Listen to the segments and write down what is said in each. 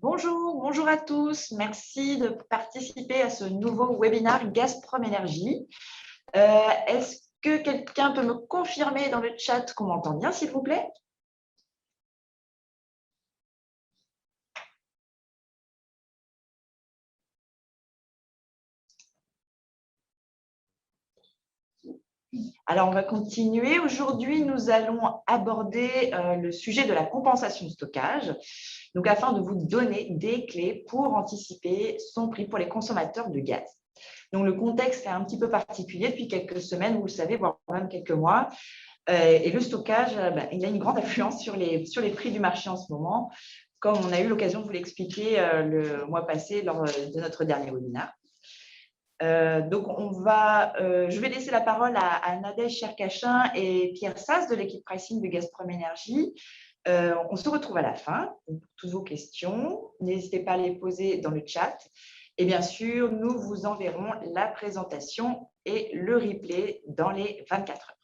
Bonjour à tous. Merci de participer à ce nouveau webinaire Gazprom Énergie. Est-ce que quelqu'un peut me confirmer dans le chat qu'on m'entend bien, s'il vous plaît? Alors, on va continuer. Aujourd'hui, nous allons aborder le sujet de la compensation de stockage, donc afin de vous donner des clés pour anticiper son prix pour les consommateurs de gaz. Donc, le contexte est un petit peu particulier depuis quelques semaines, vous le savez, voire même quelques mois. Et le stockage, il a une grande influence sur les prix du marché en ce moment, comme on a eu l'occasion de vous l'expliquer le mois passé lors de notre dernier webinaire. Donc, je vais laisser la parole à Nadège Cherkachin et Pierre Sass de l'équipe pricing de Gazprom Énergie. On se retrouve à la fin pour toutes vos questions. N'hésitez pas à les poser dans le chat. Et bien sûr, nous vous enverrons la présentation et le replay dans les 24 heures.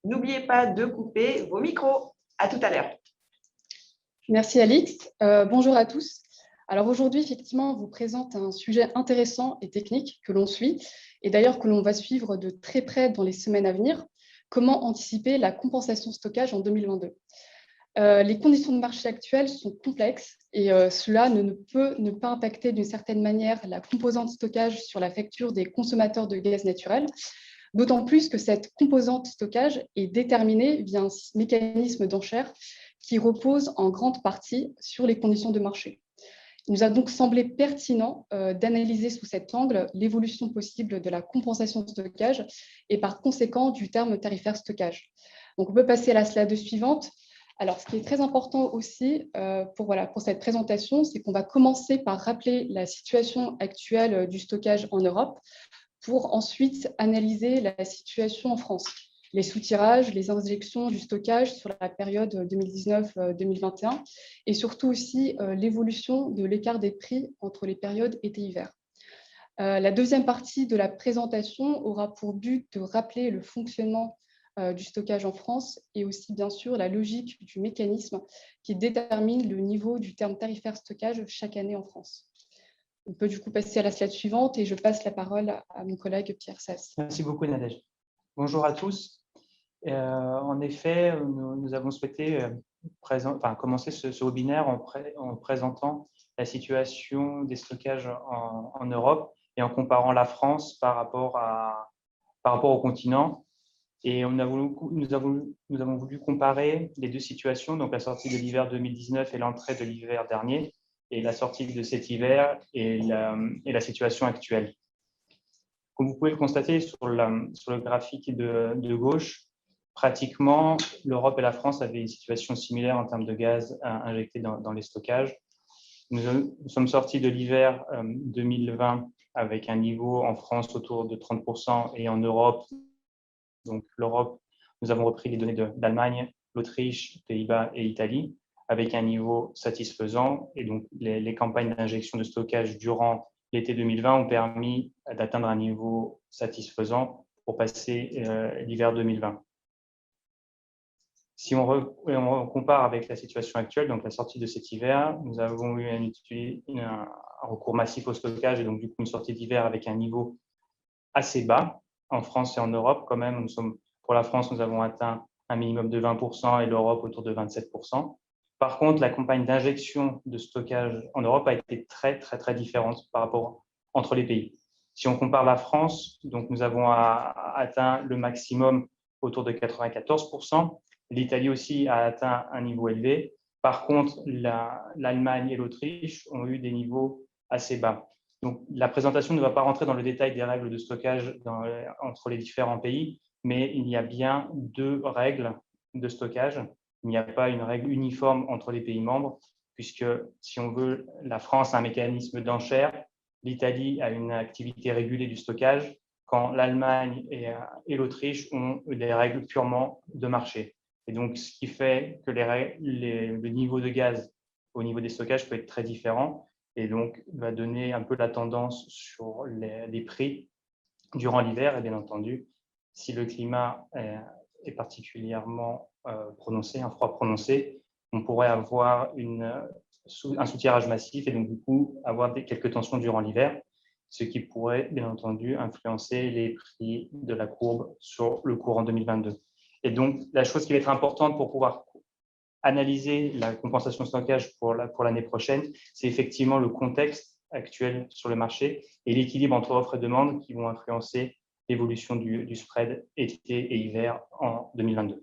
N'oubliez pas de couper vos micros. À tout à l'heure. Merci Alix. Bonjour à tous. Alors aujourd'hui, effectivement, on vous présente un sujet intéressant et technique que l'on suit, et d'ailleurs que l'on va suivre de très près dans les semaines à venir. Comment anticiper la compensation stockage en 2022 ? Les conditions de marché actuelles sont complexes et cela ne peut ne pas impacter d'une certaine manière la composante stockage sur la facture des consommateurs de gaz naturel, d'autant plus que cette composante stockage est déterminée via un mécanisme d'enchère qui repose en grande partie sur les conditions de marché. Il nous a donc semblé pertinent d'analyser sous cet angle l'évolution possible de la compensation de stockage et par conséquent du terme tarifaire stockage. Donc on peut passer à la slide suivante. Alors, ce qui est très important aussi pour cette présentation, c'est qu'on va commencer par rappeler la situation actuelle du stockage en Europe pour ensuite analyser la situation en France, les soutirages, les injections du stockage sur la période 2019-2021 et surtout aussi l'évolution de l'écart des prix entre les périodes été-hiver. La deuxième partie de la présentation aura pour but de rappeler le fonctionnement du stockage en France et aussi bien sûr la logique du mécanisme qui détermine le niveau du terme tarifaire stockage chaque année en France. On peut du coup passer à la slide suivante et je passe la parole à mon collègue Pierre Sass. Merci beaucoup Nadège. Bonjour à tous. En effet, nous avons souhaité commencer ce webinaire en présentant la situation des stockages en Europe et en comparant la France par rapport au continent. Et nous avons voulu comparer les deux situations, donc la sortie de l'hiver 2019 et l'entrée de l'hiver dernier, et la sortie de cet hiver et la situation actuelle. Comme vous pouvez le constater sur le graphique de gauche, pratiquement, l'Europe et la France avaient une situation similaire en termes de gaz injecté dans les stockages. Nous sommes sortis de l'hiver 2020 avec un niveau en France autour de 30% et en Europe, donc l'Europe, nous avons repris les données d'Allemagne, l'Autriche, Pays-Bas et Italie avec un niveau satisfaisant. Et donc, les campagnes d'injection de stockage durant l'été 2020 ont permis d'atteindre un niveau satisfaisant pour passer l'hiver 2020. Si on compare avec la situation actuelle, donc la sortie de cet hiver, nous avons eu un recours massif au stockage et donc du coup une sortie d'hiver avec un niveau assez bas en France et en Europe. Quand même, pour la France, nous avons atteint un minimum de 20% et l'Europe autour de 27%. Par contre, la campagne d'injection de stockage en Europe a été très, très, très différente par rapport entre les pays. Si on compare la France, donc nous avons atteint le maximum autour de 94%. L'Italie aussi a atteint un niveau élevé. Par contre, l'Allemagne et l'Autriche ont eu des niveaux assez bas. Donc, la présentation ne va pas rentrer dans le détail des règles de stockage entre les différents pays, mais il y a bien deux règles de stockage. Il n'y a pas une règle uniforme entre les pays membres, puisque si on veut, la France a un mécanisme d'enchère, l'Italie a une activité régulée du stockage, quand l'Allemagne et l'Autriche ont des règles purement de marché. Et donc, ce qui fait que le niveau de gaz au niveau des stockages peut être très différent et donc va donner un peu la tendance sur les prix durant l'hiver. Et bien entendu, si le climat est particulièrement prononcé, un froid prononcé, on pourrait avoir une un soutirage massif et donc du coup avoir quelques tensions durant l'hiver, ce qui pourrait bien entendu influencer les prix de la courbe sur le cours en 2022. Et donc la chose qui va être importante pour pouvoir analyser la compensation stockage pour l'année prochaine, c'est effectivement le contexte actuel sur le marché et l'équilibre entre offre et demande qui vont influencer l'évolution du spread été et hiver en 2022.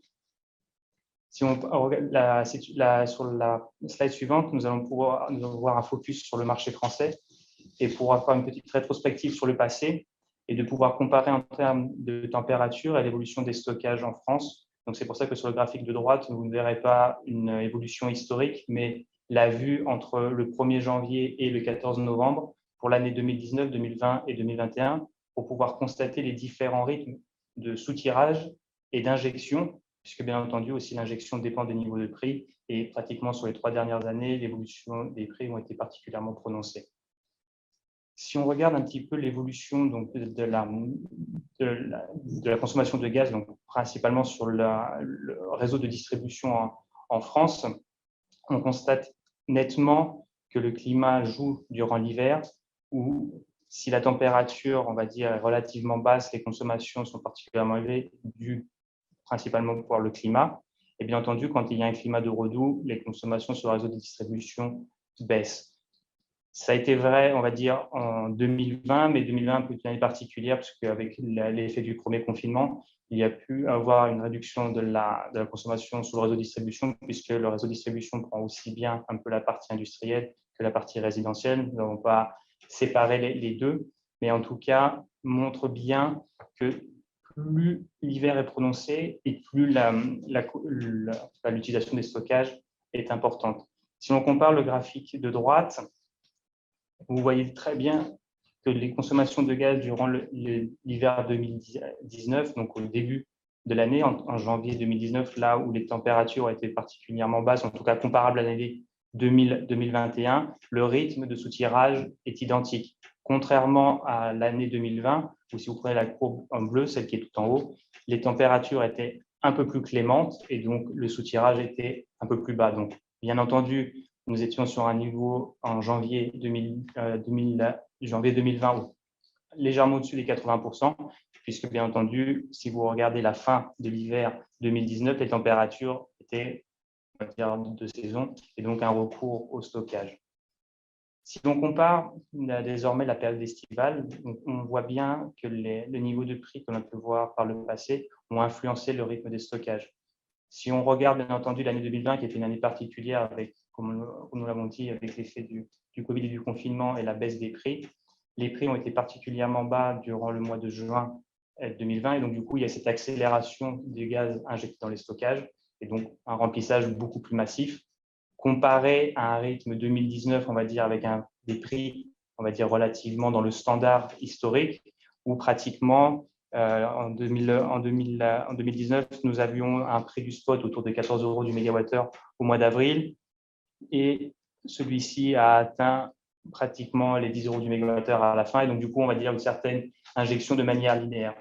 Si on regarde sur la slide suivante, nous allons pouvoir voir un focus sur le marché français et pouvoir faire une petite rétrospective sur le passé et de pouvoir comparer en termes de température et l'évolution des stockages en France. Donc, c'est pour ça que sur le graphique de droite, vous ne verrez pas une évolution historique, mais la vue entre le 1er janvier et le 14 novembre pour l'année 2019, 2020 et 2021 pour pouvoir constater les différents rythmes de soutirage et d'injection, puisque bien entendu aussi l'injection dépend des niveaux de prix et pratiquement sur les 3 dernières années, l'évolution des prix ont été particulièrement prononcées. Si on regarde un petit peu l'évolution de la consommation de gaz, donc principalement sur le réseau de distribution en France, on constate nettement que le climat joue durant l'hiver, où si la température, on va dire, est relativement basse, les consommations sont particulièrement élevées, dues principalement pour le climat. Et bien entendu, quand il y a un climat de redoux, les consommations sur le réseau de distribution baissent. Ça a été vrai, on va dire, en 2020, mais 2020 peut être une année particulière, parce qu'avec l'effet du premier confinement, il y a pu avoir une réduction de la consommation sur le réseau de distribution, puisque le réseau de distribution prend aussi bien un peu la partie industrielle que la partie résidentielle. Nous n'avons pas séparé les deux, mais en tout cas, montre bien que plus l'hiver est prononcé et plus l'utilisation des stockages est importante. Si on compare le graphique de droite, vous voyez très bien que les consommations de gaz durant l'hiver 2019, donc au début de l'année, en janvier 2019, là où les températures étaient particulièrement basses, en tout cas comparables à l'année 2021, le rythme de soutirage est identique. Contrairement à l'année 2020, où si vous prenez la courbe en bleu, celle qui est tout en haut, les températures étaient un peu plus clémentes et donc le soutirage était un peu plus bas. Donc, bien entendu, nous étions sur un niveau en janvier 2020 légèrement au-dessus des 80%, puisque bien entendu, si vous regardez la fin de l'hiver 2019, les températures étaient, on va dire, de saison et donc un recours au stockage. Si on compare désormais la période estivale, on voit bien que les niveaux de prix que l'on peut voir par le passé ont influencé le rythme des stockages. Si on regarde bien entendu l'année 2020, qui était une année particulière avec, comme nous l'avons dit, avec l'effet du Covid et du confinement et la baisse des prix, les prix ont été particulièrement bas durant le mois de juin 2020 et donc du coup il y a cette accélération du gaz injecté dans les stockages et donc un remplissage beaucoup plus massif comparé à un rythme 2019, on va dire, avec des prix, on va dire, relativement dans le standard historique, où pratiquement en 2019, nous avions un prix du spot autour de 14 € du mégawattheure au mois d'avril et celui-ci a atteint pratiquement les 10 € du mégawattheure à la fin et donc du coup, on va dire une certaine injection de manière linéaire.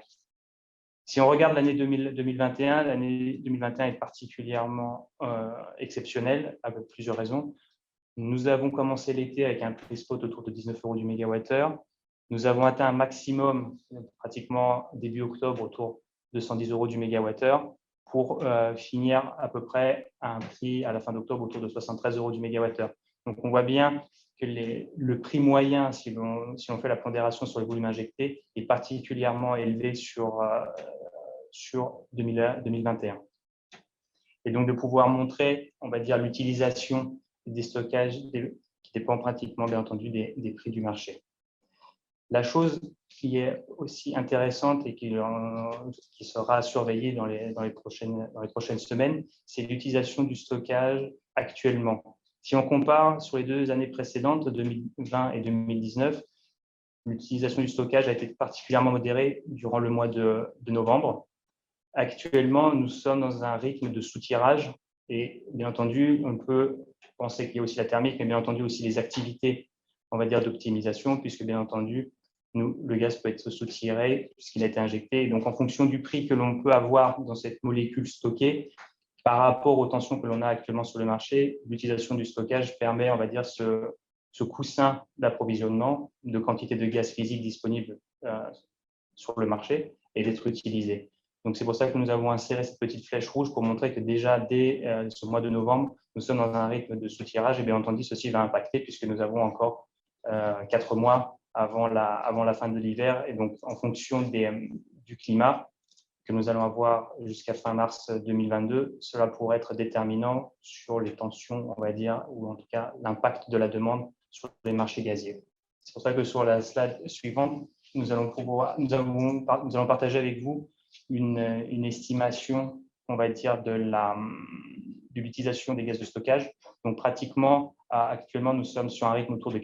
Si on regarde l'année 2021, l'année 2021 est particulièrement exceptionnelle, avec plusieurs raisons. Nous avons commencé l'été avec un prix spot autour de 19 € du mégawattheure. Nous avons atteint un maximum, pratiquement début octobre, autour de 110 € du mégawattheure, pour finir à peu près à un prix à la fin d'octobre autour de 73 € du mégawattheure. Donc, on voit bien que le prix moyen, si l'on fait la pondération sur le volume injecté, est particulièrement élevé sur 2021. Et donc, de pouvoir montrer, on va dire, l'utilisation des stockages qui dépend pratiquement, bien entendu, des prix du marché. La chose qui est aussi intéressante et qui sera surveillée dans les prochaines semaines, c'est l'utilisation du stockage actuellement. Si on compare sur les 2 années précédentes, 2020 et 2019, l'utilisation du stockage a été particulièrement modérée durant le mois de novembre. Actuellement, nous sommes dans un rythme de soutirage et bien entendu, on peut penser qu'il y a aussi la thermique, mais bien entendu aussi les activités, on va dire, d'optimisation, puisque bien entendu, le gaz peut être soutiré puisqu'il a été injecté. Et donc, en fonction du prix que l'on peut avoir dans cette molécule stockée, par rapport aux tensions que l'on a actuellement sur le marché, l'utilisation du stockage permet, on va dire, ce coussin d'approvisionnement de quantité de gaz physique disponible sur le marché et d'être utilisé. Donc, c'est pour ça que nous avons inséré cette petite flèche rouge pour montrer que déjà, dès ce mois de novembre, nous sommes dans un rythme de sous-tirage et bien entendu, ceci va impacter puisque nous avons encore 4 mois avant la fin de l'hiver et donc en fonction du climat que nous allons avoir jusqu'à fin mars 2022, cela pourrait être déterminant sur les tensions, on va dire, ou en tout cas l'impact de la demande sur les marchés gaziers. C'est pour ça que sur la slide suivante, nous allons partager avec vous une estimation, on va dire, de l'utilisation des gaz de stockage. Donc, pratiquement, actuellement, nous sommes sur un rythme autour de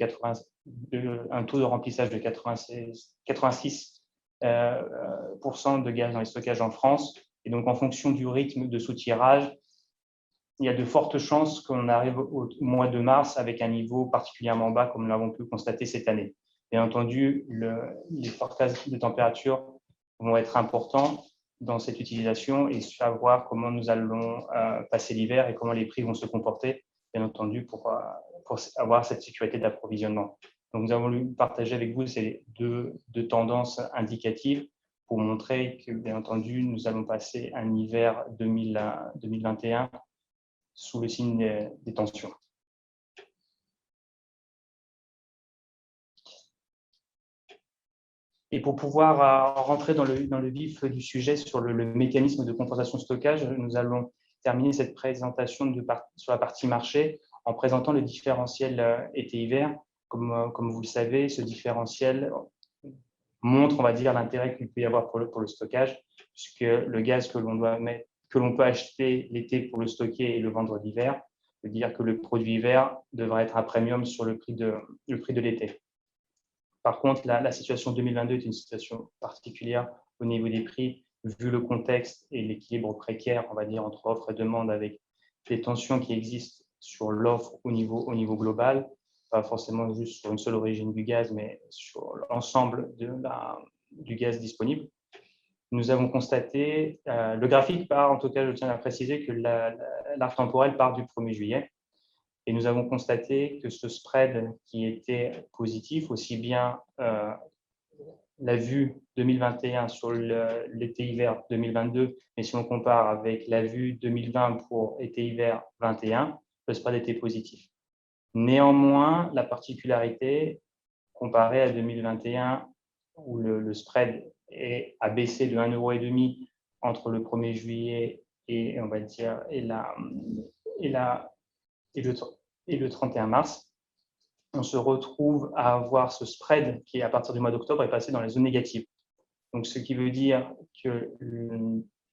un taux de remplissage de 86% de gaz dans les stockages en France. Et donc, en fonction du rythme de sous-tirage, il y a de fortes chances qu'on arrive au mois de mars avec un niveau particulièrement bas, comme nous l'avons pu constater cette année. Bien entendu, les portages de température vont être importants dans cette utilisation et savoir comment nous allons passer l'hiver et comment les prix vont se comporter, bien entendu, pour avoir cette sécurité d'approvisionnement. Donc, nous avons voulu partager avec vous ces deux tendances indicatives pour montrer que, bien entendu, nous allons passer un hiver 2021 sous le signe des tensions. Et pour pouvoir rentrer dans le vif du sujet sur le mécanisme de compensation stockage, nous allons terminer cette présentation sur la partie marché en présentant le différentiel été-hiver. Comme vous le savez, ce différentiel montre, on va dire, l'intérêt qu'il peut y avoir pour le stockage, puisque le gaz que l'on peut acheter l'été pour le stocker et le vendre l'hiver, veut dire que le produit hiver devra être à premium sur le prix de l'été. Par contre, la situation 2022 est une situation particulière au niveau des prix, vu le contexte et l'équilibre précaire, on va dire, entre offre et demande, avec les tensions qui existent sur l'offre au niveau global, pas forcément juste sur une seule origine du gaz, mais sur l'ensemble du gaz disponible. Nous avons constaté, le graphique part, en tout cas, je tiens à préciser que l'arc temporel part du 1er juillet. Et nous avons constaté que ce spread qui était positif, aussi bien la vue 2021 sur l'été-hiver 2022, mais si on compare avec la vue 2020 pour été-hiver 21, le spread était positif. Néanmoins, la particularité, comparée à 2021, où le spread a baissé de 1,5 € entre le 1er juillet et, on va dire, et le 31 mars, on se retrouve à avoir ce spread qui, à partir du mois d'octobre, est passé dans la zone négative. Donc, ce qui veut dire qu'il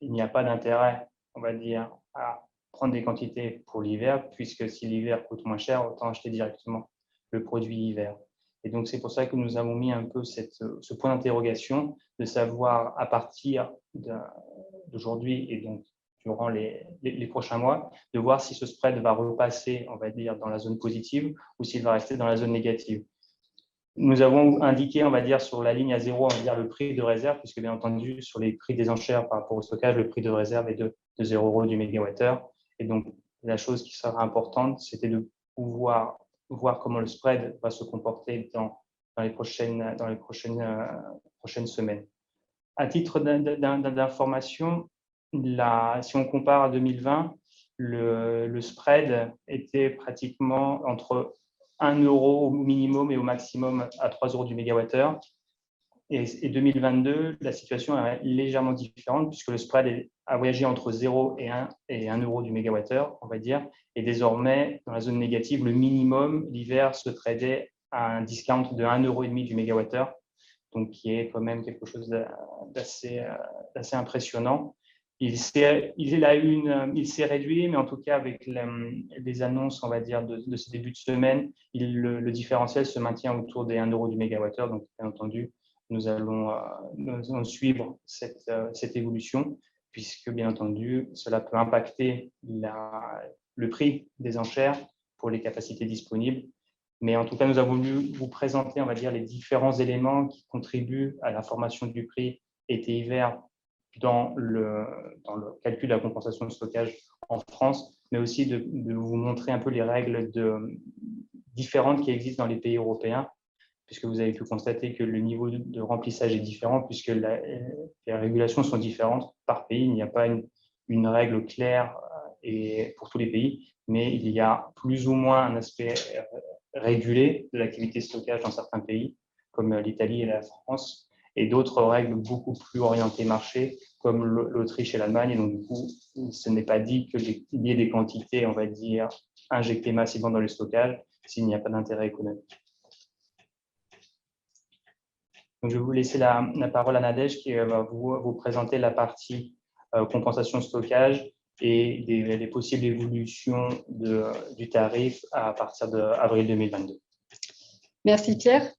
n'y a pas d'intérêt, on va dire, à prendre des quantités pour l'hiver, puisque si l'hiver coûte moins cher, autant acheter directement le produit hiver. Et donc, c'est pour ça que nous avons mis un peu ce point d'interrogation de savoir, à partir d'aujourd'hui et donc durant les prochains mois, de voir si ce spread va repasser, on va dire, dans la zone positive ou s'il va rester dans la zone négative. Nous avons indiqué, on va dire, sur la ligne à 0, on va dire le prix de réserve, puisque bien entendu, sur les prix des enchères par rapport au stockage, le prix de réserve est de 0 € du mégawattheure. Et donc, la chose qui sera importante, c'était de pouvoir voir comment le spread va se comporter dans les prochaines semaines. À titre d'information, si on compare à 2020, le spread était pratiquement entre 1 € au minimum et au maximum à 3 € du mégawattheure. Et 2022, la situation est légèrement différente puisque le spread a voyagé entre 0 et 1 € du mégawattheure, on va dire. Et désormais, dans la zone négative, le minimum, l'hiver, se tradait à un discount de 1,5 € du mégawattheure, donc qui est quand même quelque chose d'assez impressionnant. Il s'est réduit, mais en tout cas, avec les annonces, on va dire, de ce début de semaine, le différentiel se maintient autour des 1 € du mégawattheure. Donc, bien entendu, nous allons suivre cette évolution, puisque, bien entendu, cela peut impacter le prix des enchères pour les capacités disponibles. Mais en tout cas, nous avons voulu vous présenter, on va dire, les différents éléments qui contribuent à la formation du prix été-hiver dans le calcul de la compensation de stockage en France, mais aussi de vous montrer un peu les règles différentes qui existent dans les pays européens, puisque vous avez pu constater que le niveau de remplissage est différent, puisque les régulations sont différentes par pays. Il n'y a pas une règle claire pour tous les pays, mais il y a plus ou moins un aspect régulé de l'activité de stockage dans certains pays, comme l'Italie et la France, et d'autres règles beaucoup plus orientées marché, comme l'Autriche et l'Allemagne. Et donc, du coup, ce n'est pas dit qu'il y ait des quantités, on va dire, injectées massivement dans le stockage s'il n'y a pas d'intérêt économique. Donc, je vais vous laisser la parole à Nadège qui va vous présenter la partie compensation stockage et les possibles évolutions du tarif à partir d'avril 2022. Merci Pierre.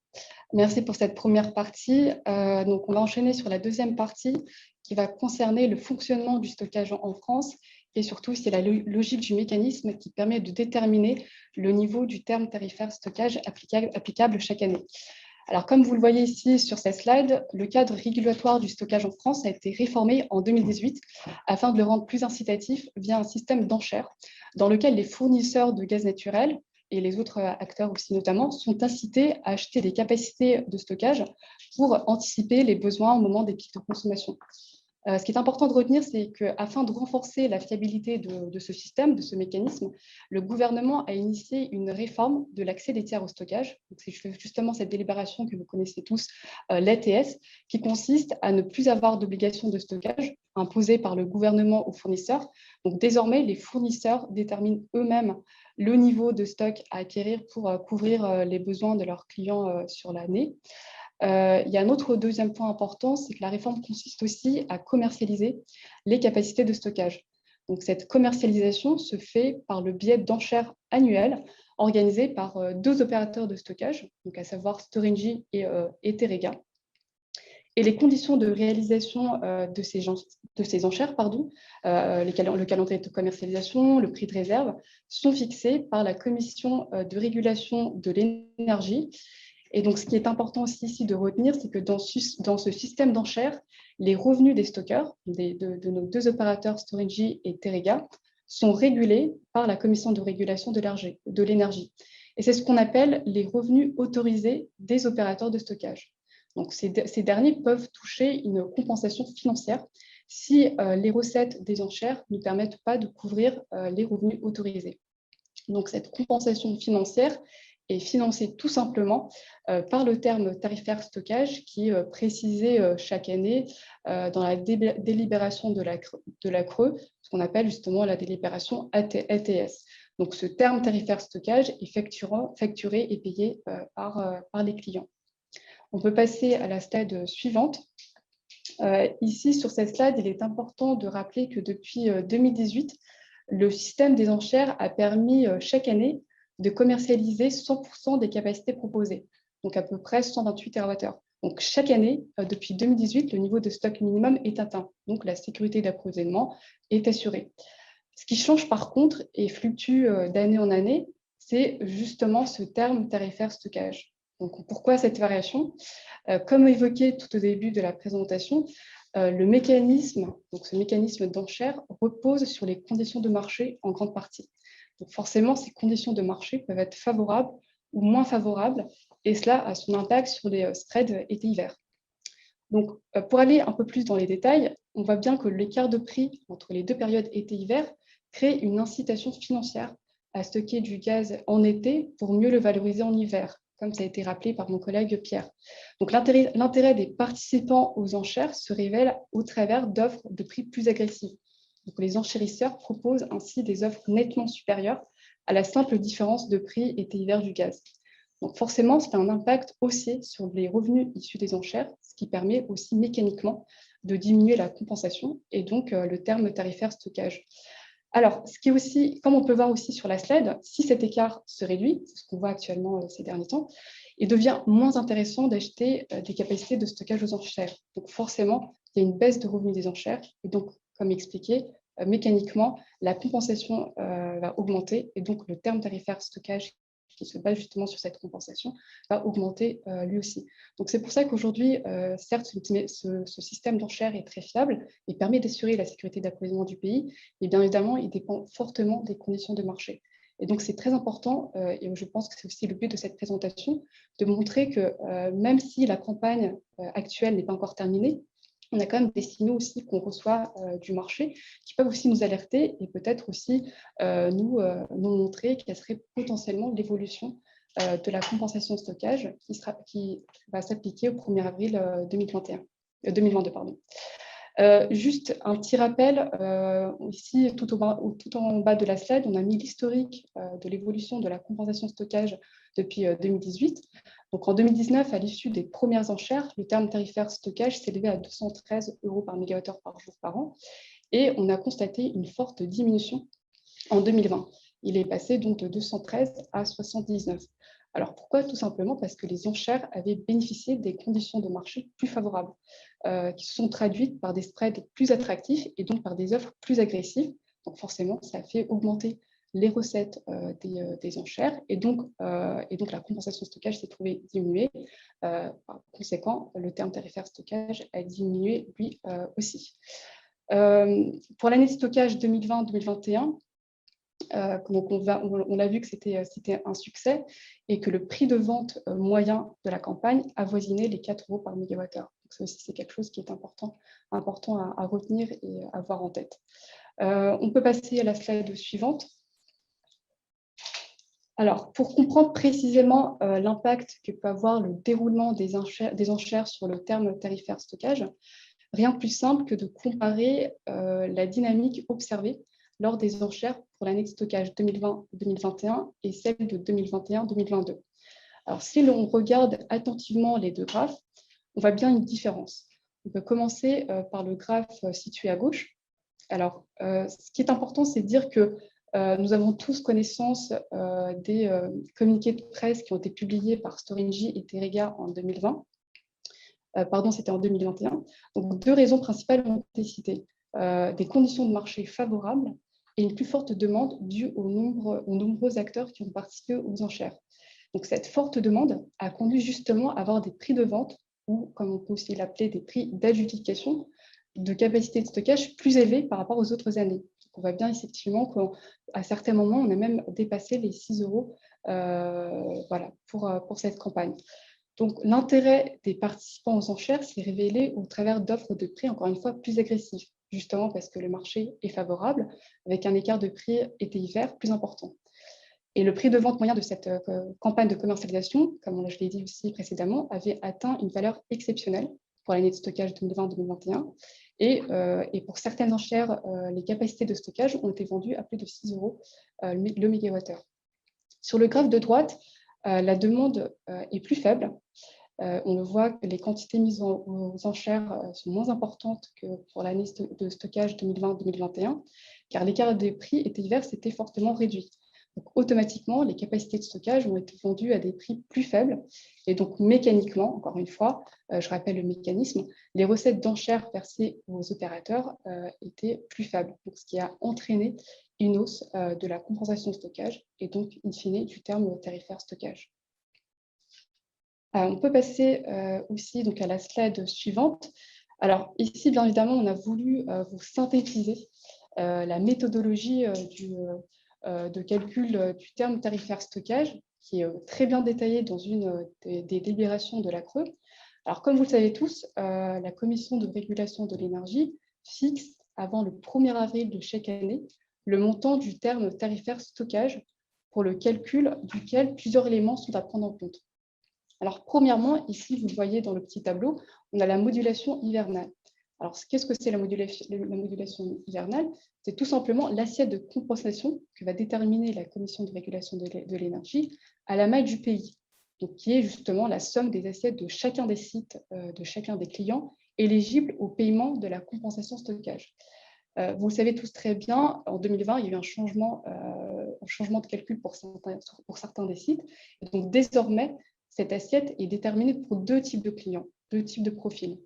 Merci pour cette première partie. Donc, on va enchaîner sur la deuxième partie qui va concerner le fonctionnement du stockage en France et surtout c'est la logique du mécanisme qui permet de déterminer le niveau du terme tarifaire stockage applicable chaque année. Alors, comme vous le voyez ici sur cette slide, le cadre régulatoire du stockage en France a été réformé en 2018 afin de le rendre plus incitatif via un système d'enchères dans lequel les fournisseurs de gaz naturel et les autres acteurs aussi notamment, sont incités à acheter des capacités de stockage pour anticiper les besoins au moment des pics de consommation. Ce qui est important de retenir, c'est qu'afin de renforcer la fiabilité de ce système, de ce mécanisme, le gouvernement a initié une réforme de l'accès des tiers au stockage. C'est justement cette délibération que vous connaissez tous, l'ETS, qui consiste à ne plus avoir d'obligation de stockage imposée par le gouvernement aux fournisseurs. Donc désormais, les fournisseurs déterminent eux-mêmes le niveau de stock à acquérir pour couvrir les besoins de leurs clients sur l'année. Il y a un autre deuxième point important, c'est que la réforme consiste aussi à commercialiser les capacités de stockage. Donc, cette commercialisation se fait par le biais d'enchères annuelles organisées par deux opérateurs de stockage, donc à savoir Storengy et Terega. Et les conditions de réalisation de ces enchères, le calendrier de commercialisation, le prix de réserve, sont fixés par la Commission de régulation de l'énergie. Et donc, ce qui est important aussi ici de retenir, c'est que dans ce système d'enchères, les revenus des stockeurs, de nos deux opérateurs Storengy et Terega, sont régulés par la Commission de régulation de l'énergie. Et c'est ce qu'on appelle les revenus autorisés des opérateurs de stockage. Donc, ces derniers peuvent toucher une compensation financière si les recettes des enchères ne permettent pas de couvrir les revenus autorisés. Donc, cette compensation financière est financée tout simplement par le terme tarifaire stockage qui est précisé chaque année dans la délibération de la CRE, ce qu'on appelle justement la délibération ETS. Donc, ce terme tarifaire stockage est facturé et payé par les clients. On peut passer à la slide suivante. Ici, sur cette slide, il est important de rappeler que depuis 2018, le système des enchères a permis chaque année de commercialiser 100% des capacités proposées, donc à peu près 128 TWh. Donc chaque année, depuis 2018, le niveau de stock minimum est atteint, donc la sécurité d'approvisionnement est assurée. Ce qui change par contre et fluctue d'année en année, c'est justement ce terme tarifaire stockage. Donc pourquoi cette variation ? Comme évoqué tout au début de la présentation, le mécanisme, donc ce mécanisme d'enchère, repose sur les conditions de marché en grande partie. Donc forcément, ces conditions de marché peuvent être favorables ou moins favorables, et cela a son impact sur les spreads été-hiver. Donc, pour aller un peu plus dans les détails, on voit bien que l'écart de prix entre les deux périodes été-hiver crée une incitation financière à stocker du gaz en été pour mieux le valoriser en hiver, comme ça a été rappelé par mon collègue Pierre. Donc, l'intérêt des participants aux enchères se révèle au travers d'offres de prix plus agressives. Donc, les enchérisseurs proposent ainsi des offres nettement supérieures à la simple différence de prix été-hiver du gaz. Donc forcément, c'est un impact haussier sur les revenus issus des enchères, ce qui permet aussi mécaniquement de diminuer la compensation et donc le terme tarifaire stockage. Alors, ce qui est aussi, comme on peut voir aussi sur la slide, si cet écart se réduit, c'est ce qu'on voit actuellement ces derniers temps, il devient moins intéressant d'acheter des capacités de stockage aux enchères. Donc forcément, il y a une baisse de revenus des enchères et donc, comme expliqué, mécaniquement, la compensation va augmenter et donc le terme tarifaire stockage qui se base justement sur cette compensation, va augmenter lui aussi. Donc c'est pour ça qu'aujourd'hui, certes, ce système d'enchères est très fiable et permet d'assurer la sécurité d'approvisionnement du pays, mais bien évidemment, il dépend fortement des conditions de marché. Et donc c'est très important, et je pense que c'est aussi le but de cette présentation, de montrer que même si la campagne actuelle n'est pas encore terminée, on a quand même des signaux aussi qu'on reçoit du marché qui peuvent aussi nous alerter et peut-être aussi nous montrer quelle serait potentiellement l'évolution de la compensation de stockage qui va s'appliquer au 1er avril 2022. Pardon. Juste un petit rappel, ici tout en bas de la slide, on a mis l'historique de l'évolution de la compensation de stockage depuis 2018. Donc en 2019, à l'issue des premières enchères, le terme tarifaire stockage s'élevait à 213 € par mégawattheure par jour par an. Et on a constaté une forte diminution en 2020. Il est passé donc de 213 à 79. Alors pourquoi? Tout simplement parce que les enchères avaient bénéficié des conditions de marché plus favorables, qui se sont traduites par des spreads plus attractifs et donc par des offres plus agressives. Donc forcément, ça a fait augmenter les recettes des enchères et donc la compensation stockage s'est trouvée diminuée. Par conséquent, le terme tarifaire stockage a diminué lui aussi. Pour l'année de stockage 2020-2021, donc on a vu que c'était un succès et que le prix de vente moyen de la campagne avoisinait les 4 € par mégawattheure. Donc ça aussi, c'est quelque chose qui est important à retenir et à avoir en tête. On peut passer à la slide suivante. Alors, pour comprendre précisément l'impact que peut avoir le déroulement des enchères sur le terme tarifaire stockage, rien de plus simple que de comparer la dynamique observée lors des enchères pour l'année de stockage 2020-2021 et celle de 2021-2022. Alors, si l'on regarde attentivement les deux graphes, on voit bien une différence. On peut commencer par le graphe situé à gauche. Alors, ce qui est important, c'est de dire que nous avons tous connaissance des communiqués de presse qui ont été publiés par Storengy et Teréga en 2020. Pardon, c'était en 2021. Donc, deux raisons principales ont été citées. Des conditions de marché favorables et une plus forte demande due aux nombreux acteurs qui ont participé aux enchères. Donc, cette forte demande a conduit justement à avoir des prix de vente ou, comme on peut aussi l'appeler, des prix d'adjudication de capacité de stockage plus élevés par rapport aux autres années. Donc, on voit bien effectivement qu'à certains moments, on a même dépassé les 6 € voilà, pour cette campagne. Donc, l'intérêt des participants aux enchères s'est révélé au travers d'offres de prix, encore une fois, plus agressives, justement parce que le marché est favorable, avec un écart de prix été-hiver plus important. Et le prix de vente moyen de cette campagne de commercialisation, comme je l'ai dit aussi précédemment, avait atteint une valeur exceptionnelle pour l'année de stockage 2020-2021. Et pour certaines enchères, les capacités de stockage ont été vendues à plus de 6 € le mégawattheure. Sur le graphe de droite, la demande est plus faible. On le voit que les quantités mises aux enchères sont moins importantes que pour l'année de stockage 2020-2021, car l'écart des prix été-hiver s'était fortement réduit. Donc, automatiquement, les capacités de stockage ont été vendues à des prix plus faibles. Et donc, mécaniquement, encore une fois, je rappelle le mécanisme, les recettes d'enchères versées aux opérateurs étaient plus faibles, donc, ce qui a entraîné une hausse de la compensation de stockage et donc, in fine, du terme tarifaire stockage. On peut passer aussi donc, à la slide suivante. Alors, ici, bien évidemment, on a voulu vous synthétiser la méthodologie de calcul du terme tarifaire stockage, qui est très bien détaillé dans une des délibérations de la CRE. Alors, comme vous le savez tous, la Commission de régulation de l'énergie fixe, avant le 1er avril de chaque année, le montant du terme tarifaire stockage pour le calcul duquel plusieurs éléments sont à prendre en compte. Alors, premièrement, ici, vous le voyez dans le petit tableau, on a la modulation hivernale. Alors, qu'est-ce que c'est la modulation hivernale? C'est tout simplement l'assiette de compensation que va déterminer la Commission de régulation de l'énergie à la maille du pays, donc qui est justement la somme des assiettes de chacun des sites, de chacun des clients éligibles au paiement de la compensation stockage. Vous le savez tous très bien, en 2020, il y a eu un changement de calcul pour certains des sites. Et donc, désormais, cette assiette est déterminée pour deux types de clients, deux types de profils.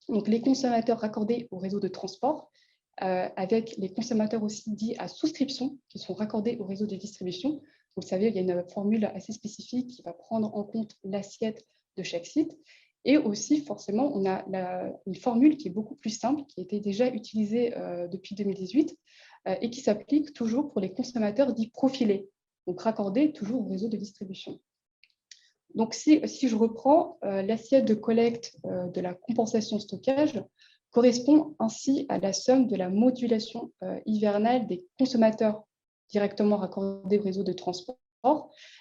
Donc, les consommateurs raccordés au réseau de transport, avec les consommateurs aussi dits à souscription, qui sont raccordés au réseau de distribution, Vous le savez, il y a une formule assez spécifique qui va prendre en compte l'assiette de chaque site. Et aussi, forcément, on a une formule qui est beaucoup plus simple, qui a été déjà utilisée depuis 2018 et qui s'applique toujours pour les consommateurs dits profilés, donc raccordés toujours au réseau de distribution. Donc, si je reprends, l'assiette de collecte de la compensation stockage correspond ainsi à la somme de la modulation hivernale des consommateurs directement raccordés au réseau de transport,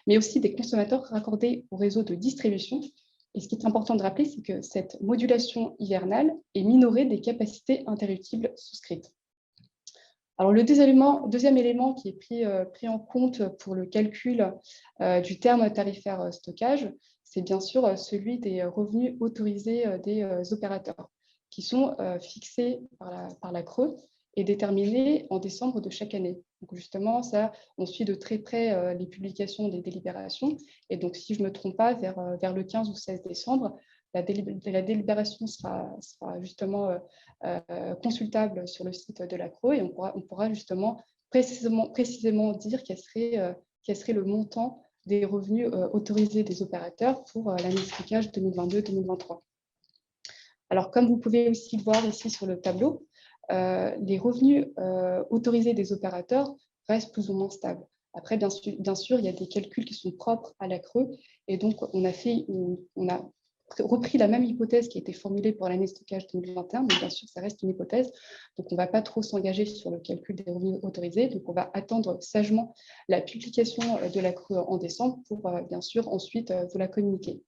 mais aussi des consommateurs raccordés au réseau de distribution. Et ce qui est important de rappeler, c'est que cette modulation hivernale est minorée des capacités interruptibles souscrites. Alors, le deuxième élément qui est pris en compte pour le calcul du terme tarifaire stockage, c'est bien sûr celui des revenus autorisés des opérateurs, qui sont fixés par la CRE et déterminés en décembre de chaque année. Donc justement, ça, on suit de très près les publications des délibérations. Et donc, si je ne me trompe pas, vers le 15 ou 16 décembre, la délibération sera justement consultable sur le site de la CRE et on pourra justement précisément dire quel serait le montant des revenus autorisés des opérateurs pour l'année de stockage 2022-2023. Alors, comme vous pouvez aussi le voir ici sur le tableau, les revenus autorisés des opérateurs restent plus ou moins stables. Après, bien sûr, il y a des calculs qui sont propres à la CRE et donc on a repris la même hypothèse qui a été formulée pour l'année de stockage 2021, mais bien sûr, ça reste une hypothèse. Donc, on ne va pas trop s'engager sur le calcul des revenus autorisés. Donc, on va attendre sagement la publication de la CRE en décembre pour, bien sûr, ensuite vous la communiquer.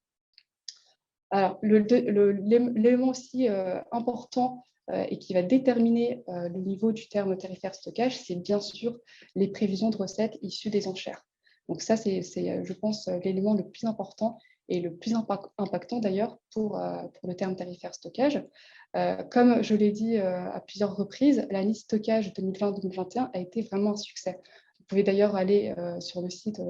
Alors, l'élément aussi important et qui va déterminer le niveau du terme tarifaire stockage, c'est bien sûr les prévisions de recettes issues des enchères. Donc ça, c'est je pense, l'élément le plus important et le plus impactant d'ailleurs pour le terme tarifaire stockage. Comme je l'ai dit à plusieurs reprises, l'année stockage 2020-2021 a été vraiment un succès. Vous pouvez d'ailleurs aller sur le site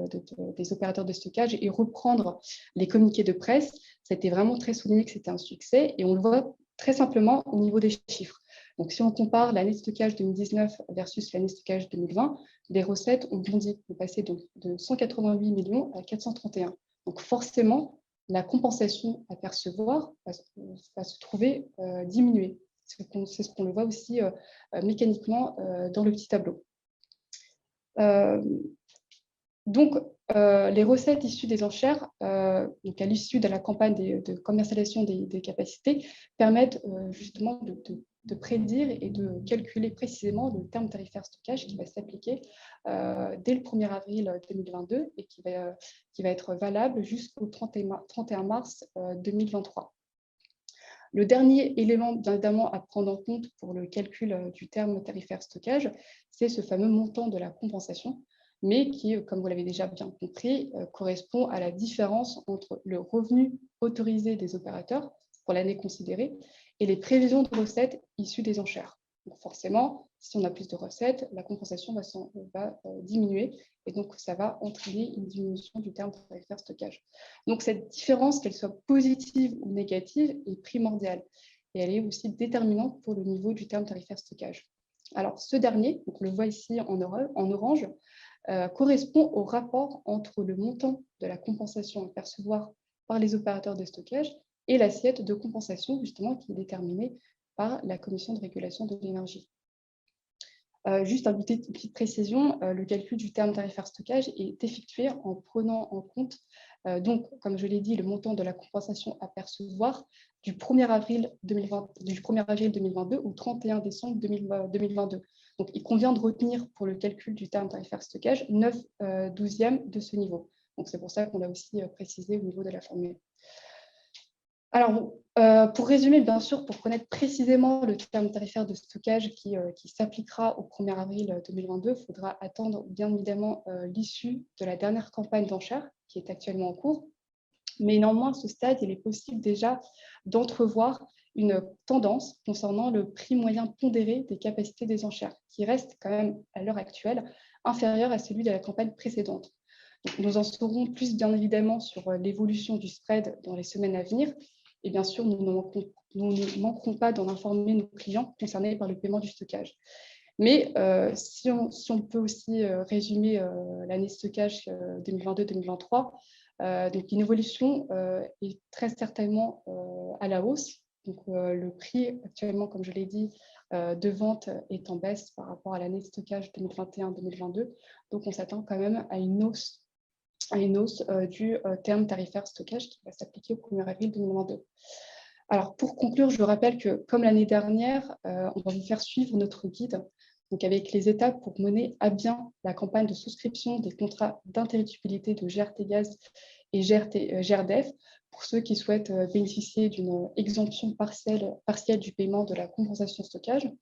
des opérateurs de stockage et reprendre les communiqués de presse. Ça a été vraiment très souligné que c'était un succès et on le voit très simplement au niveau des chiffres. Donc, si on compare l'année de stockage 2019 versus l'année de stockage 2020, les recettes ont bondi, on est passé donc de 188 millions à 431. Donc, forcément, la compensation à percevoir va se trouver diminuée. C'est ce qu'on le voit aussi mécaniquement dans le petit tableau. Donc, les recettes issues des enchères, donc à l'issue de la campagne de commercialisation des capacités, permettent justement de prédire et de calculer précisément le terme tarifaire stockage qui va s'appliquer dès le 1er avril 2022 et qui va être valable jusqu'au 31 mars 2023. Le dernier élément évidemment à prendre en compte pour le calcul du terme tarifaire stockage, c'est ce fameux montant de la compensation, mais qui, comme vous l'avez déjà bien compris, correspond à la différence entre le revenu autorisé des opérateurs pour l'année considérée et les prévisions de recettes issues des enchères. Donc forcément, si on a plus de recettes, la compensation va diminuer et donc ça va entraîner une diminution du terme tarifaire stockage. Donc cette différence, qu'elle soit positive ou négative, est primordiale et elle est aussi déterminante pour le niveau du terme tarifaire stockage. Alors ce dernier, donc on le voit ici en orange, correspond au rapport entre le montant de la compensation à percevoir par les opérateurs de stockage et l'assiette de compensation justement qui est déterminée par la Commission de régulation de l'énergie. Juste une petite précision, le calcul du terme tarifaire stockage est effectué en prenant en compte, donc, comme je l'ai dit, le montant de la compensation à percevoir du 1er avril 2022 au 31 décembre 2022. Donc, il convient de retenir pour le calcul du terme tarifaire stockage 9/12e de ce niveau. Donc, c'est pour ça qu'on l'a aussi précisé au niveau de la formule. Alors, pour résumer, bien sûr, pour connaître précisément le terme tarifaire de stockage qui s'appliquera au 1er avril 2022, il faudra attendre bien évidemment l'issue de la dernière campagne d'enchères qui est actuellement en cours. Mais néanmoins, à ce stade, il est possible déjà d'entrevoir une tendance concernant le prix moyen pondéré des capacités des enchères, qui reste quand même à l'heure actuelle inférieur à celui de la campagne précédente. Donc, nous en saurons plus bien évidemment sur l'évolution du spread dans les semaines à venir. Et bien sûr, nous ne manquerons pas d'en informer nos clients concernés par le paiement du stockage. Mais si on peut aussi résumer l'année stockage 2022-2023, donc une évolution est très certainement à la hausse. Donc le prix actuellement, comme je l'ai dit, de vente est en baisse par rapport à l'année stockage 2021-2022. Donc on s'attend quand même à une hausse du terme tarifaire stockage qui va s'appliquer au 1er avril 2022. Alors, pour conclure, je rappelle que, comme l'année dernière, on va vous faire suivre notre guide, donc avec les étapes pour mener à bien la campagne de souscription des contrats d'interruptibilité de GRT Gaz et GRDF, pour ceux qui souhaitent bénéficier d'une exemption partielle du paiement de la compensation stockage.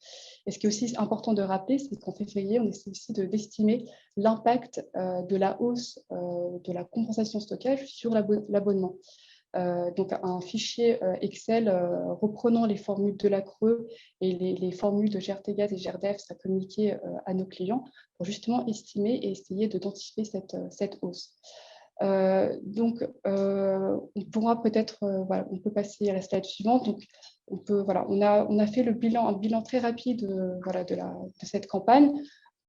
Et ce qui est aussi important de rappeler, c'est qu'en février, on essaie aussi d'estimer l'impact de la hausse de la compensation stockage sur l'abonnement. Donc un fichier Excel reprenant les formules de la Creux et les formules de GRT Gaz et GRDF sera communiqué à nos clients pour justement estimer et essayer d'anticiper cette hausse. Donc, on pourra peut-être, voilà, on peut passer à la slide suivante. Donc, on a fait un bilan très rapide voilà, de cette campagne.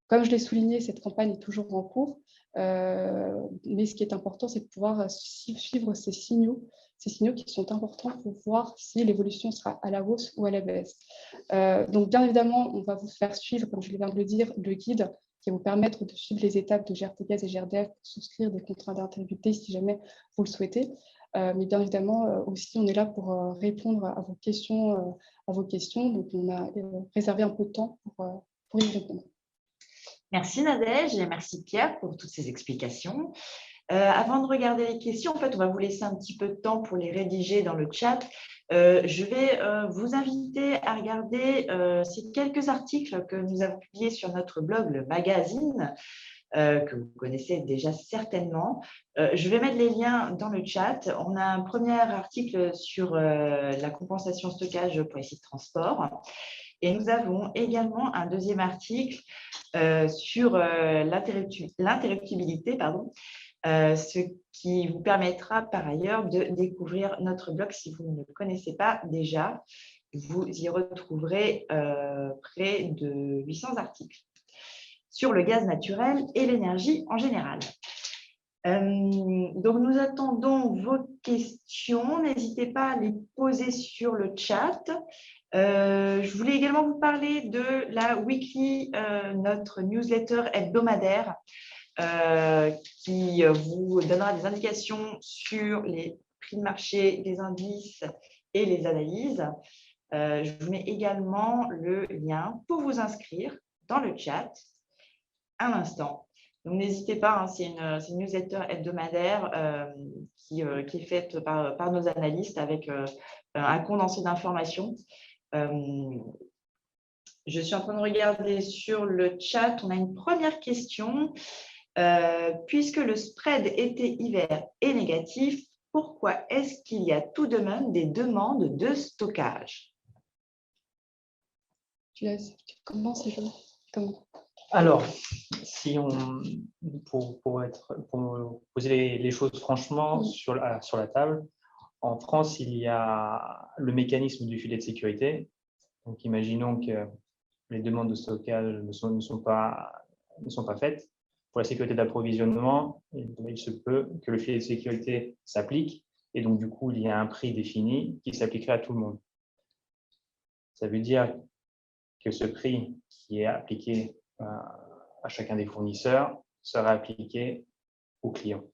Comme je l'ai souligné, cette campagne est toujours en cours. Mais ce qui est important, c'est de pouvoir suivre ces signaux qui sont importants pour voir si l'évolution sera à la hausse ou à la baisse. Donc, bien évidemment, on va vous faire suivre, comme je viens de le dire, le guide qui va vous permettre de suivre les étapes de GRT Gaz et GRDF pour souscrire des contrats d'interruptibilité si jamais vous le souhaitez. Mais bien évidemment, aussi, on est là pour répondre à vos questions. Donc, on a réservé un peu de temps pour y répondre. Merci Nadège et merci Pierre pour toutes ces explications. Avant de regarder les questions, en fait, on va vous laisser un petit peu de temps pour les rédiger dans le chat. Je vais vous inviter à regarder ces quelques articles que nous avons publiés sur notre blog, le magazine, que vous connaissez déjà certainement. Je vais mettre les liens dans le chat. On a un premier article sur la compensation stockage pour les sites transport. Et nous avons également un deuxième article sur l'interruptibilité, ce qui vous permettra par ailleurs de découvrir notre blog si vous ne le connaissez pas déjà. Vous y retrouverez près de 800 articles sur le gaz naturel et l'énergie en général. Donc, nous attendons vos questions. N'hésitez pas à les poser sur le chat. Je voulais également vous parler de la weekly, notre newsletter hebdomadaire qui vous donnera des indications sur les prix de marché, les indices et les analyses. Je vous mets également le lien pour vous inscrire dans le chat un instant. Donc, n'hésitez pas, c'est une newsletter hebdomadaire qui est faite par nos analystes avec un condensé d'informations. Je suis en train de regarder sur le chat. On a une première question. Puisque le spread été-hiver est négatif, pourquoi est-ce qu'il y a tout de même des demandes de stockage? Comment c'est joué? Alors, pour poser les choses franchement sur la table, en France, il y a le mécanisme du filet de sécurité. Donc, imaginons que les demandes de stockage ne sont pas faites. Pour la sécurité d'approvisionnement, il se peut que le filet de sécurité s'applique et donc, du coup, il y a un prix défini qui s'appliquerait à tout le monde. Ça veut dire que ce prix qui est appliqué à chacun des fournisseurs sera appliqué aux clients.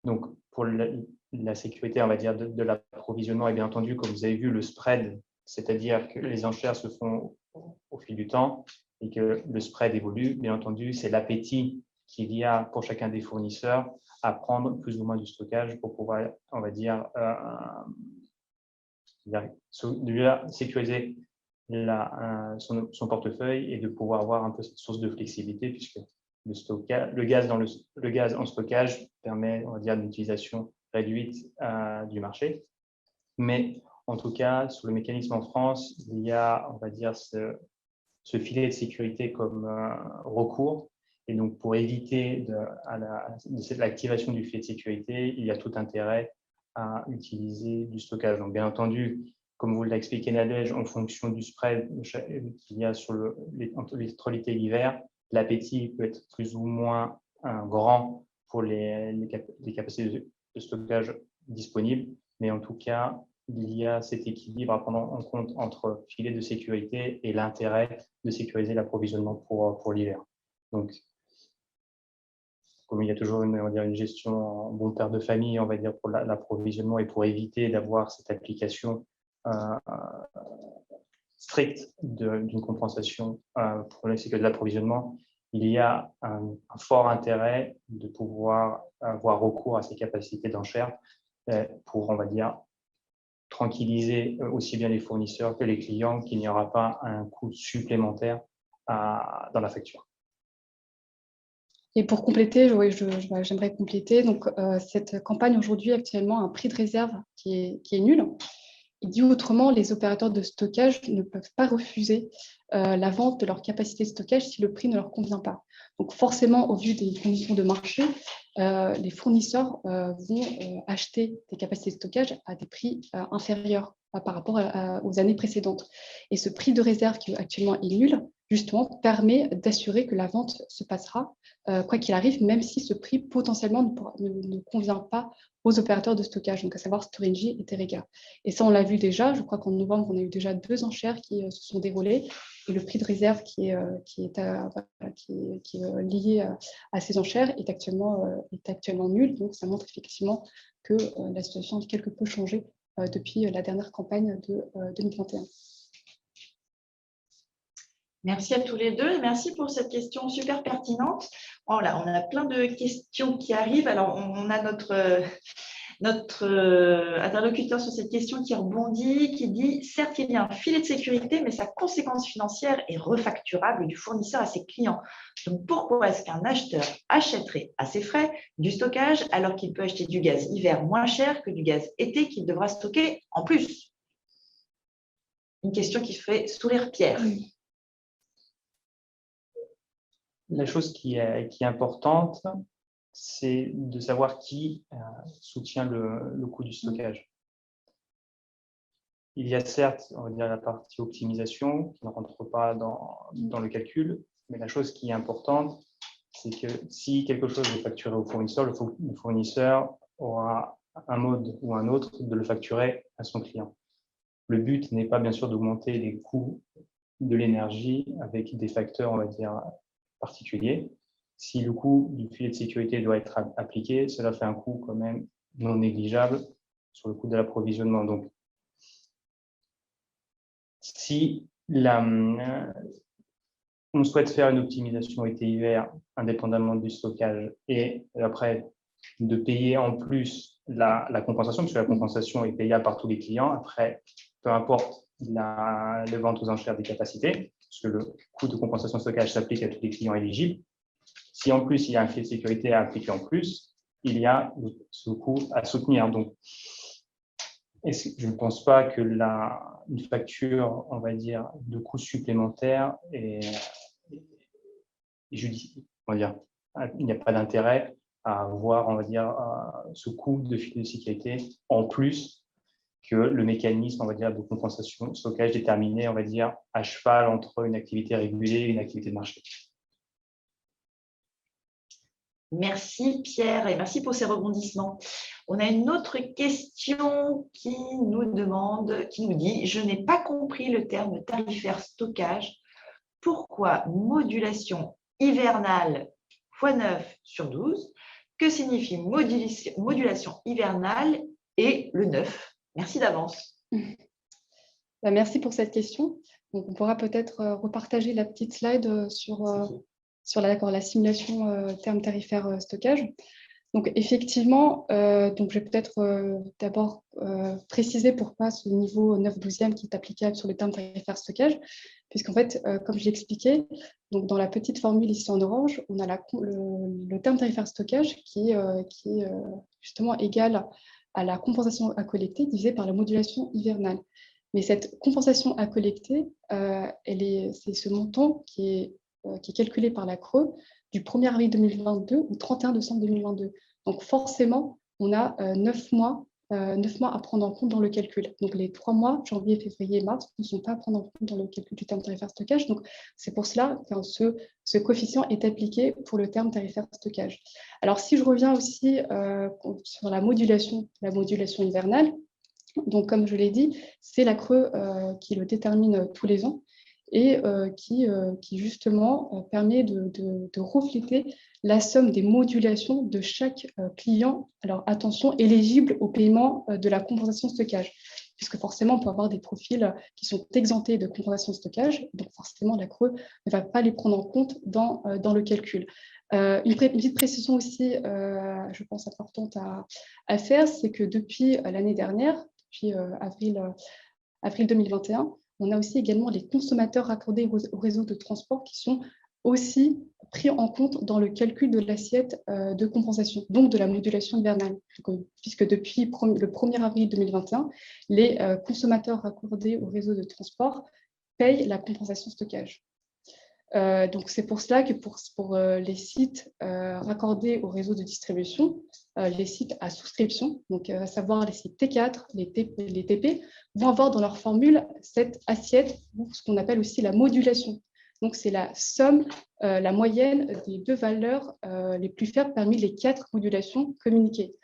Donc, pour la sécurité, on va dire, de l'approvisionnement, et bien entendu, comme vous avez vu, le spread, c'est-à-dire que les enchères se font au fil du temps et que le spread évolue, bien entendu, c'est l'appétit qu'il y a pour chacun des fournisseurs à prendre plus ou moins du stockage pour pouvoir, on va dire, sécuriser son portefeuille et de pouvoir avoir un peu cette source de flexibilité puisque le gaz en stockage permet, on va dire, une utilisation réduite du marché. Mais en tout cas, sur le mécanisme en France, il y a, on va dire, ce filet de sécurité comme recours. Et donc, pour éviter l'activation du filet de sécurité, il y a tout intérêt à utiliser du stockage. Donc, bien entendu, comme vous l'a expliqué Nadège, en fonction du spread qu'il y a entre l'électrolyte et l'hiver, l'appétit peut être plus ou moins grand pour les capacités de stockage disponibles, mais en tout cas, il y a cet équilibre à prendre en compte entre filet de sécurité et l'intérêt de sécuriser l'approvisionnement pour l'hiver. Donc, comme il y a toujours une gestion en bon père de famille, on va dire, pour l'approvisionnement et pour éviter d'avoir cette application stricte d'une compensation pour la sécurité de l'approvisionnement, il y a un fort intérêt de pouvoir avoir recours à ces capacités d'enchères pour, on va dire, tranquilliser aussi bien les fournisseurs que les clients qu'il n'y aura pas un coût supplémentaire dans la facture. Et pour compléter, j'aimerais compléter. Donc, cette campagne aujourd'hui actuellement a un prix de réserve qui est nul. Et dit autrement, les opérateurs de stockage ne peuvent pas refuser la vente de leur capacité de stockage si le prix ne leur convient pas. Donc forcément, au vu des conditions de marché, les fournisseurs vont acheter des capacités de stockage à des prix inférieurs par rapport aux années précédentes. Et ce prix de réserve qui actuellement est nul, justement, permet d'assurer que la vente se passera, quoi qu'il arrive, même si ce prix potentiellement ne convient pas aux opérateurs de stockage, donc à savoir Storengy et Terega. Et ça, on l'a vu déjà. Je crois qu'en novembre, on a eu déjà 2 enchères qui se sont déroulées. Et le prix de réserve qui est lié à ces enchères est actuellement nul. Donc, ça montre effectivement que la situation a quelque peu changé depuis la dernière campagne de 2021. Merci à tous les deux et merci pour cette question super pertinente. Voilà, on a plein de questions qui arrivent. Alors, on a notre interlocuteur sur cette question qui rebondit, qui dit « Certes, il y a un filet de sécurité, mais sa conséquence financière est refacturable du fournisseur à ses clients. Donc, pourquoi est-ce qu'un acheteur achèterait à ses frais du stockage alors qu'il peut acheter du gaz hiver moins cher que du gaz été qu'il devra stocker en plus ?» Une question qui fait sourire Pierre. La chose qui est importante, c'est de savoir qui soutient le coût du stockage. Il y a certes, on va dire, la partie optimisation qui ne rentre pas dans le calcul, mais la chose qui est importante, c'est que si quelque chose est facturé au fournisseur, le fournisseur aura un mode ou un autre de le facturer à son client. Le but n'est pas bien sûr d'augmenter les coûts de l'énergie avec des facteurs, on va dire, particulier. Si le coût du filet de sécurité doit être appliqué, cela fait un coût quand même non négligeable sur le coût de l'approvisionnement. Donc, si on souhaite faire une optimisation été-hiver indépendamment du stockage et après de payer en plus la compensation, puisque la compensation est payable par tous les clients, après, peu importe la vente aux enchères des capacités, parce que le coût de compensation de stockage s'applique à tous les clients éligibles. Si en plus il y a un filet de sécurité à appliquer en plus, il y a ce coût à soutenir. Donc, je ne pense pas que une facture, on va dire, de coûts supplémentaires est judiciaire. On va dire, il n'y a pas d'intérêt à avoir, on va dire, ce coût de filet de sécurité en plus que le mécanisme, on va dire, de compensation stockage déterminé, on va dire, à cheval entre une activité régulée et une activité de marché. Merci Pierre et merci pour ces rebondissements. On a une autre question qui nous dit « Je n'ai pas compris le terme tarifaire stockage. Pourquoi modulation hivernale x9 sur 12 ? Que signifie modulation hivernale et le 9 ? Merci d'avance. » Merci pour cette question. Donc, on pourra peut-être repartager la petite slide sur la simulation terme tarifaire stockage. Donc, effectivement, donc je vais peut-être d'abord préciser pourquoi ce niveau 9/12e qui est applicable sur le terme tarifaire stockage, puisqu'en fait, comme je l'ai expliqué, donc dans la petite formule ici en orange, on a le terme tarifaire stockage qui est justement égal à la compensation à collecter divisée par la modulation hivernale. Mais cette compensation à collecter, c'est ce montant qui est calculé par la CRE du 1er avril 2022 au 31 décembre 2022. Donc forcément, on a 9 mois 9 mois à prendre en compte dans le calcul. Donc, les 3 mois, janvier, février, mars, ne sont pas à prendre en compte dans le calcul du terme tarifaire stockage. Donc, c'est pour cela que ce coefficient est appliqué pour le terme tarifaire stockage. Alors, si je reviens aussi sur la modulation hivernale, donc comme je l'ai dit, c'est la CRE qui le détermine tous les ans et qui justement permet de refléter la somme des modulations de chaque client, alors attention, éligible au paiement de la compensation stockage, puisque forcément, on peut avoir des profils qui sont exemptés de compensation stockage, donc forcément, la CRE ne va pas les prendre en compte dans le calcul. Une petite précision aussi, je pense, importante à faire, c'est que depuis l'année dernière, depuis avril 2021, on a aussi également les consommateurs raccordés au réseau de transport qui sont aussi pris en compte dans le calcul de l'assiette de compensation, donc de la modulation hivernale, puisque depuis le 1er avril 2021, les consommateurs raccordés au réseau de transport payent la compensation stockage. Donc, c'est pour cela que pour les sites raccordés au réseau de distribution, les sites à souscription, donc à savoir les sites T4, les TP, vont avoir dans leur formule cette assiette, ce qu'on appelle aussi la modulation. Donc, c'est la somme, la moyenne des 2 valeurs les plus faibles parmi les 4 modulations communiquées.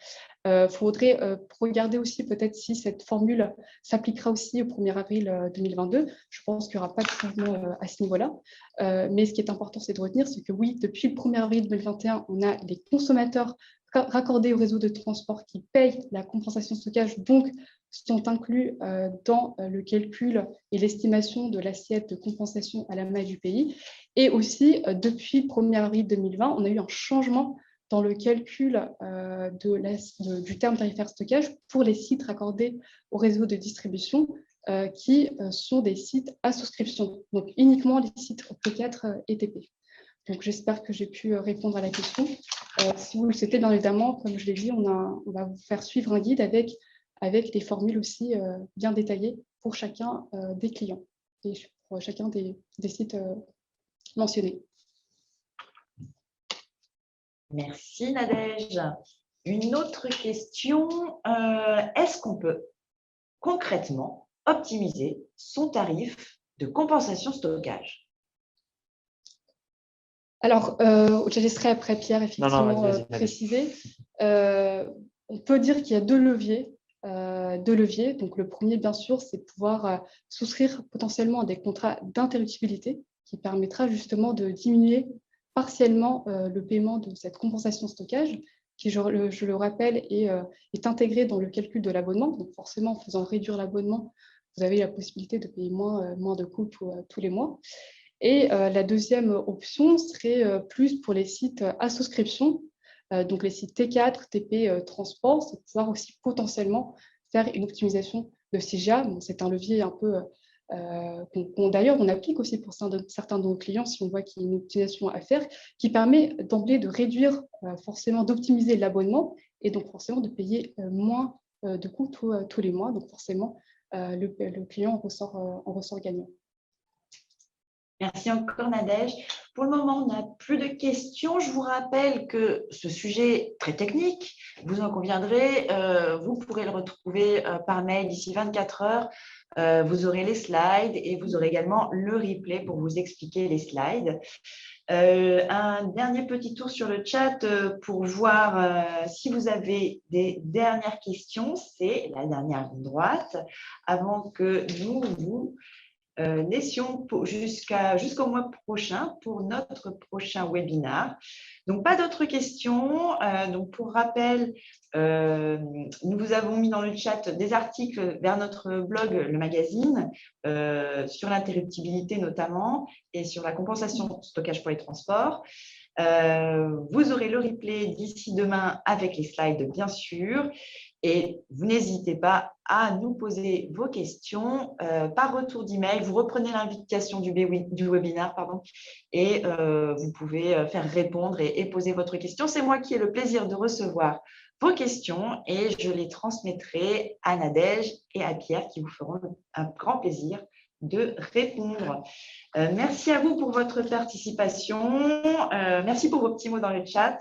Il faudrait regarder aussi peut-être si cette formule s'appliquera aussi au 1er avril 2022. Je pense qu'il n'y aura pas de changement à ce niveau-là. Mais ce qui est important, c'est de retenir, c'est que oui, depuis le 1er avril 2021, on a les consommateurs raccordés au réseau de transport qui payent la compensation stockage, donc sont inclus dans le calcul et l'estimation de l'assiette de compensation à la maille du pays. Et aussi, depuis le 1er avril 2020, on a eu un changement dans le calcul du terme tarifaire stockage pour les sites raccordés au réseau de distribution qui sont des sites à souscription, donc uniquement les sites P4 et TP. Donc, j'espère que j'ai pu répondre à la question. Si vous le souhaitez, bien évidemment, comme je l'ai dit, on va vous faire suivre un guide avec des formules aussi bien détaillées pour chacun des clients et pour chacun des sites mentionnés. Merci Nadège. Une autre question, est-ce qu'on peut concrètement optimiser son tarif de compensation stockage? Alors, je laisserai après Pierre effectivement vas-y. préciser. On peut dire qu'il y a 2 leviers. Donc, le premier, bien sûr, c'est de pouvoir souscrire potentiellement à des contrats d'interruptibilité qui permettra justement de diminuer partiellement le paiement de cette compensation stockage qui, je le rappelle, est intégrée dans le calcul de l'abonnement. Donc, forcément, en faisant réduire l'abonnement, vous avez la possibilité de payer moins de coûts tous les mois. Et la deuxième option serait plus pour les sites à souscription, donc les sites T4, TP, transport, c'est de pouvoir aussi potentiellement faire une optimisation de CIGA. Bon, c'est un levier un peu d'ailleurs on applique aussi pour certains de nos clients si on voit qu'il y a une optimisation à faire, qui permet d'emblée de réduire forcément, d'optimiser l'abonnement et donc forcément de payer moins de coûts tous les mois. Donc forcément, le client en ressort gagnant. Merci encore Nadège. Pour le moment, on n'a plus de questions. Je vous rappelle que ce sujet très technique, vous en conviendrez, vous pourrez le retrouver par mail d'ici 24 heures. Vous aurez les slides et vous aurez également le replay pour vous expliquer les slides. Un dernier petit tour sur le chat pour voir si vous avez des dernières questions. C'est la dernière ligne droite avant que nous vous laissions jusqu'au mois prochain pour notre prochain webinaire. Donc, pas d'autres questions. Donc, pour rappel, nous vous avons mis dans le chat des articles vers notre blog, le magazine, sur l'interruptibilité notamment et sur la compensation stockage pour les transports. Vous aurez le replay d'ici demain avec les slides, bien sûr. Et vous n'hésitez pas à nous poser vos questions par retour d'email. Vous reprenez l'invitation du webinaire et vous pouvez faire répondre et poser votre question. C'est moi qui ai le plaisir de recevoir vos questions et je les transmettrai à Nadège et à Pierre qui vous feront un grand plaisir de répondre. Merci à vous pour votre participation. Merci pour vos petits mots dans le chat.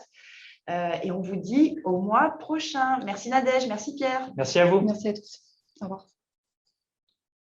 Et on vous dit au mois prochain. Merci Nadège, merci Pierre. Merci à vous. Merci à tous. Au revoir.